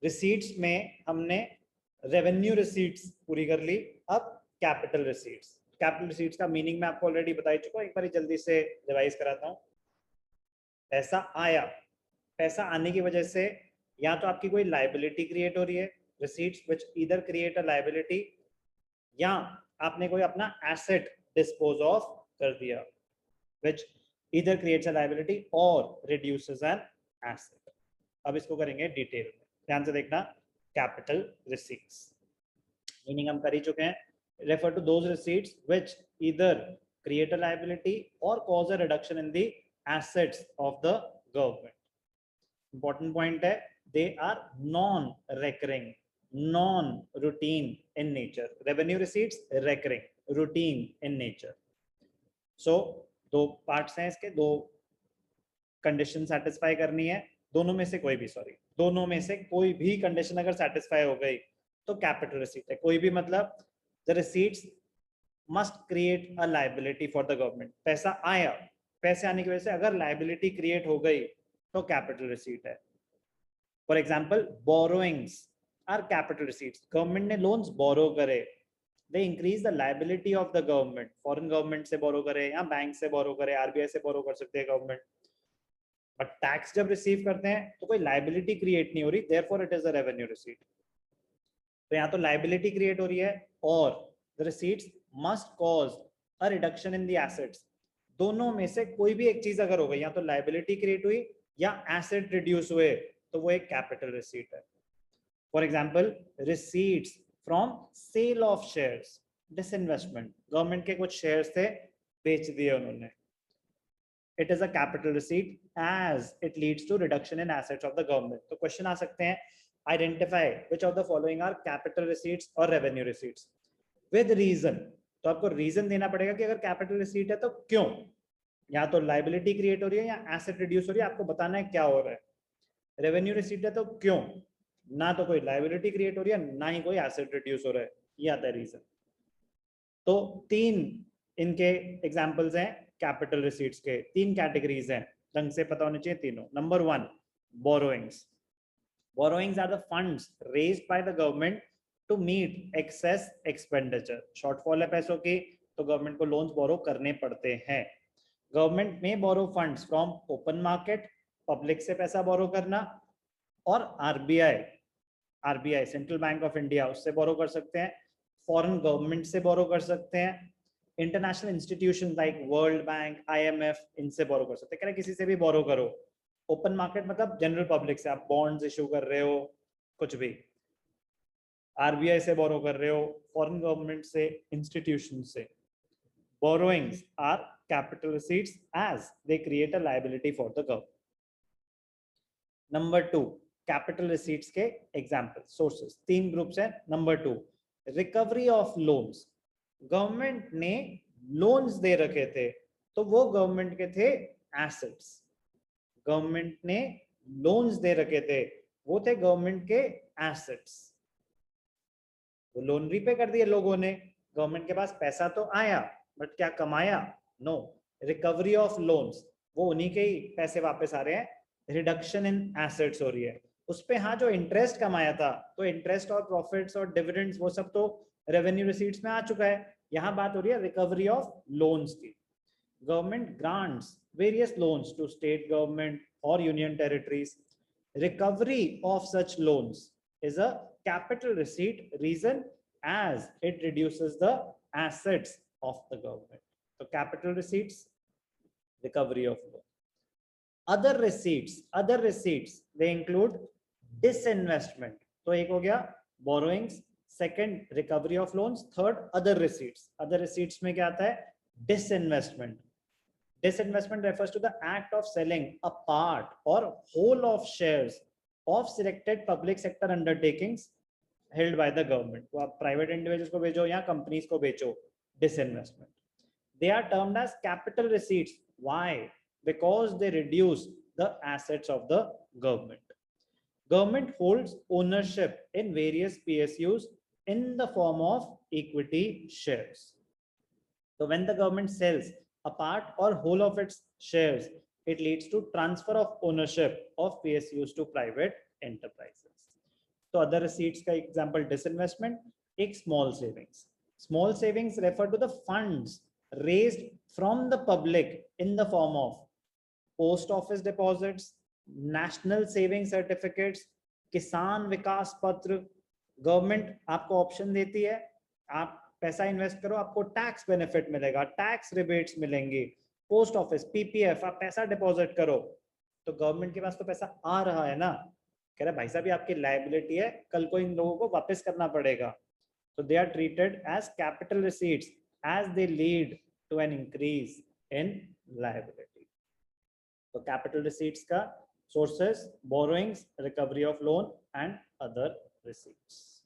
Receipts में हमने revenue receipts पूरी कर ली। अब कैपिटल रिसीट्स। कैपिटल रिसीट्स का मीनिंग मैं आपको ऑलरेडी बता चुका हूं, एक बार जल्दी से रिवाइज कराता हूं। पैसा आया, पैसा आने की वजह से या तो आपकी कोई लाइबिलिटी क्रिएट हो रही है, receipts which either create a liability, या आपने कोई अपना एसेट डिस्पोज ऑफ कर दिया विच ईदर क्रिएट्स अ लाइबिलिटी और रिड्यूसेस एन एसेट। अब इसको करेंगे डिटेल में, ध्यान से देखना। कैपिटल रिसीट्स मीनिंग हम कर ही चुके हैं, refer to those receipts which either create a liability और cause a reduction in the assets of the government. Important point है, they are non recurring, non routine in nature. Revenue receipts recurring, routine in nature. So दो parts हैं इसके, दो condition satisfy करनी है, दोनों में से कोई भी, सॉरी, दोनों में से कोई भी कंडीशन अगर सेटिस्फाई हो गई तो कैपिटल रिसीट है। कोई भी मतलब the receipts must create a liability for the government. पैसा आया, पैसे आने की वजह से अगर लायबिलिटी क्रिएट हो गई तो कैपिटल रिसीट है। For example borrowings are capital receipts. Government ने लोन्स बोरो करे, they increase the liability of the government. Foreign government से बोरो करे या बैंक से बोरो करे, आरबीआई से बोरो कर सकते हैं गवर्नमेंट। बट टैक्स जब रिसीव करते हैं तो कोई लायबिलिटी क्रिएट नहीं हो रही, therefore it is a revenue receipt. तो यहाँ तो लायबिलिटी क्रिएट हो रही है और the receipts must cause a reduction in the assets. दोनों में से कोई भी एक चीज अगर हो गई, या तो लायबिलिटी क्रिएट हुई या एसेट रिड्यूस हुए, तो वो एक कैपिटल रिसीट है। For example receipts from sale of shares, disinvestment. Government के कुछ शेयर्स थे, बेच दिए उन्होंने, it is a capital receipt as it leads to reduction in assets of the government। तो क्वेश्चन आ सकते हैं, identify which of the following are capital receipts or revenue receipts with reason। तो आपको रीजन देना पड़ेगा कि अगर कैपिटल रिसीट है तो क्यों, या तो लाइबिलिटी क्रिएट हो रही है या एसेट रिड्यूस हो रही है, आपको बताना है क्या हो रहा है। रेवेन्यू रिसीट है तो क्यों, ना तो कोई लाइबिलिटी क्रिएट हो रही है ना ही कोई एसेट रिड्यूस हो रहा है, ये आता है रीजन। तो तीन इनके एग्जांपल्स हैं कैपिटल रिसीट्स के, तीन कैटेगरीज हैं, ढंग से पता होने चाहिए तीनों। Number one, borrowings. Borrowings are the funds raised by the government to meet excess expenditure. Shortfall है पैसों की तो गवर्नमेंट को लोन्स बोरो करने पड़ते हैं। गवर्नमेंट में borrow funds from open market, public से पैसा बोरो करना, और RBI, RBI central bank of India, उससे बोरो कर सकते हैं, फॉरेन गवर्नमेंट से बोरो कर सकते हैं, international institution like world bank, IMF, इनसे बोरो कर सकते हैं। किसी से भी बोरो करो। ओपन मार्केट मतलब जनरल पब्लिक से, आप बॉन्ड्स इशू कर रहे हो, कुछ भी। आरबीआई से बोरो कर रहे हो, फॉरेन गवर्नमेंट से, इंस्टीट्यूशन से। Borrowings are capital receipts as they create a liability for the government. Number two, capital receipts के एग्जाम्पल सोर्सेस, तीन ग्रुप्स हैं। Number two, recovery of loans. Government ने लोन्स दे रखे थे तो वो गवर्नमेंट के थे एसेट्स। गवर्नमेंट ने लोन्स दे रखे थे, वो थे गवर्नमेंट के एसेट्स। वो लोन रीपे कर दिए लोगों ने, गवर्नमेंट के पास पैसा तो आया बट क्या कमाया, नो। रिकवरी ऑफ लोन्स, वो उन्हीं के ही पैसे वापस आ रहे हैं, रिडक्शन इन एसेट्स हो रही है उस पे। हाँ, जो इंटरेस्ट कमाया था तो इंटरेस्ट और प्रॉफिट्स और डिविडेंड्स वो सब तो रेवेन्यू रिसीट्स में आ चुका है। यहाँ बात हो रही है रिकवरी ऑफ लोन्स की। Government grants various loans to state government और union territories. Recovery of such loans is a capital receipt reason as it reduces the assets of the government। So capital receipts, recovery of loan। other receipts they include disinvestment। तो एक हो गया borrowings, second recovery of loans, third other receipts। other receipts में क्या आता है, disinvestment। disinvestment refers to the act of selling a part or whole of shares of selected public sector undertakings held by the government। तो आप private individuals को बेचो या companies को बेचो, disinvestment। they are termed as capital receipts, why, because they reduce the assets of the government। government holds ownership in various PSUs in the form of equity shares। So when the government sells a part or whole of its shares, it leads to transfer of ownership of PSUs to private enterprises. तो other receipts का example disinvestment, एक small savings. Small savings refer to the funds raised from the public in the form of post office deposits, national saving certificates, किसान विकास पत्र. Government आपको option देती है, आप पैसा इन्वेस्ट करो, आपको टैक्स बेनिफिट मिलेगा, टैक्स रिबेट्स मिलेंगे. पोस्ट ऑफिस, पीपीएफ, आप पैसा डिपॉजिट करो तो गवर्नमेंट के पास तो पैसा आ रहा है ना. कह रहा है भाई साहब ये आपकी लायबिलिटी है, कल को इन लोगों को वापस करना पड़ेगा. तो they are treated as capital receipts as they lead to an increase in liability. तो कैपिटल रिसीट्स का sources, borrowings, recovery of loan and other receipts.